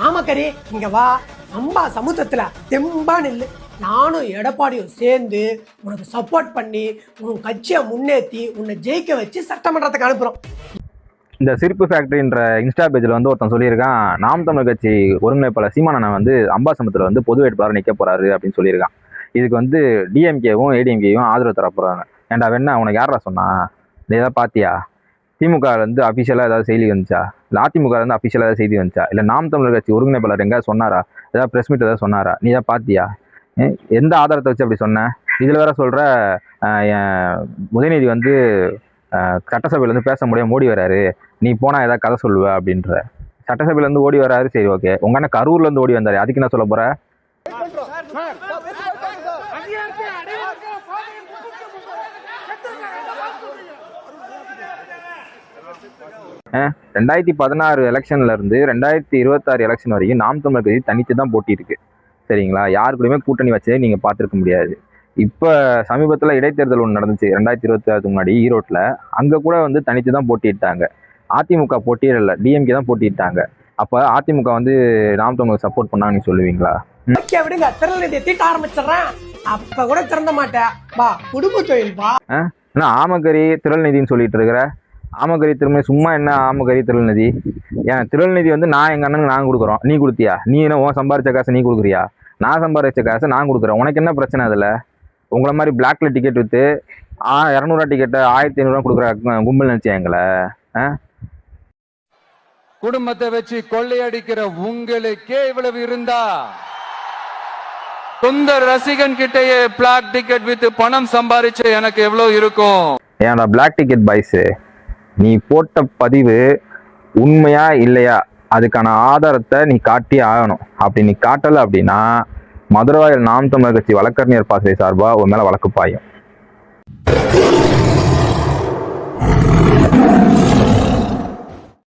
ஆமாக்கறி இங்க வா, அம்பா சமுத்திரத்துல தெம்பா நில்லு. நானும் எடப்பாடியும் சேர்ந்து உனக்கு சப்போர்ட் பண்ணி உன் கட்சியை முன்னேற்றி உன்னை ஜெயிக்க வச்சு சட்டமன்றத்துக்கு அனுப்புறோம். இந்த சிரிப்பு ஃபேக்டரின்ற இன்ஸ்டா பேஜில் வந்து ஒருத்தன் சொல்லியிருக்கான், நாம் தமிழர் கட்சி ஒருங்கிணைப்பாளர் சீமானனை வந்து அம்பாசமுத்திரத்தில் வந்து பொது வேட்பாளர் நிற்க போறாரு அப்படின்னு சொல்லியிருக்கான். இதுக்கு வந்து டிஎம்கேவும் ஏடிஎம்கேவும் ஆதரவு தர போறாங்க. ஏன்டா வேணா உனக்கு யாரா சொன்னா? நீ ஏதாவது பாத்தியா? திமுக வந்து அஃபிஷியலாக ஏதாவது செய்தி வந்துச்சா? இல்லை அதிமுக வந்து அஃபிஷியலாக ஏதாவது செய்தி வந்துச்சா? இல்லை நாம் தமிழர் கட்சி ஒருங்கிணைப்பாளர் எங்கேயாவது சொன்னாரா? ஏதாவது ப்ரெஸ் மீட் ஏதாவது சொன்னாரா? நீ ஏதாவது பாத்தியா? எந்த ஆதாரத்தை வச்சு அப்படி சொன்ன? இதில் வேற சொல்ற உதயநிதி வந்து சட்டசபையிலேருந்து பேச முடியாது, ஓடி வராரு, நீ போனால் ஏதாவது கதை சொல்லுவ அப்படின்ற. சட்டசபையிலேருந்து ஓடி வராரு, சரி ஓகே. உங்க அண்ணன் கரூர்லேருந்து ஓடி வந்தாரு, அதுக்கு என்ன சொல்ல போற? 2016 எலெக்ஷன்ல இருந்து 2026 எலெக்ஷன் வரைக்கும் நாம் தமிழர் கட்சி தனித்து தான் போட்டி இருக்கு. சரிங்களா? யாருக்குள்ளயுமே கூட்டணி வச்சதே நீங்க பார்த்துருக்க முடியாது. இப்ப சமீபத்துல இடைத்தேர்தல் ஒன்று நடந்துச்சு 2026 முன்னாடி ஈரோட்டில். அங்க கூட வந்து தனித்து தான் போட்டிட்டாங்க. அதிமுக போட்டியிடல, டிஎம்கே தான் போட்டிட்டாங்க. அப்ப அதிமுக வந்து நாம் தமிழர் சப்போர்ட் பண்ணாங்கன்னு சொல்லுவீங்களா? விடுங்க, திருநெல்வேலியை தீட்ட ஆரம்பிச்சிடறேன். அப்ப கூட திறந்த மாட்டேன். வா, குடும்ப தொழில் வா. ஆமகரி திருநெல்வேலின்னு சொல்லிட்டு இருக்கிற. ஆமகரி திருமணி சும்மா என்ன? ஆமகரி திருநெல்வேலி ஏன் திருநெல்வேலி வந்து நான் எங்க அண்ணனுக்கு நான் கொடுக்குறோம், நீ கொடுத்தியா? நீ என்ன உன் சம்பாரிச்ச காசை நீ கொடுக்குறியா? நான் சம்பாரிச்ச காசை நான் கொடுக்குறேன். உனக்கு என்ன பிரச்சனை? அதில் உங்களை மாதிரி பிளாக்ல டிக்கெட் விற்று 200 டிக்கெட்டை 1500 கொடுக்குற கும்பல் நினைச்சேன் எங்களை. குடும்பத்தை வச்சு கொள்ளையடிக்கிற உங்களுக்கே இவ்வளவு இருந்தா, சொந்த ரசிகன் கிட்டயே பிளாக் டிக்கெட் வித்து பணம் சம்பாதிச்சு எனக்கு எவ்வளவு இருக்கும்? ஏன்டா பிளாக் டிக்கெட் பாய்ஸ், நீ போட்ட பதிவு உண்மையா இல்லையா அதுக்கான ஆதாரத்தை நீ காட்டி ஆகணும். அப்படி நீ காட்டல அப்படின்னா மதுரவாயல் நாம் தமிழர் கட்சி வழக்கறிஞர் பாசறை சார்பா உன் மேல வழக்கு பாயும்.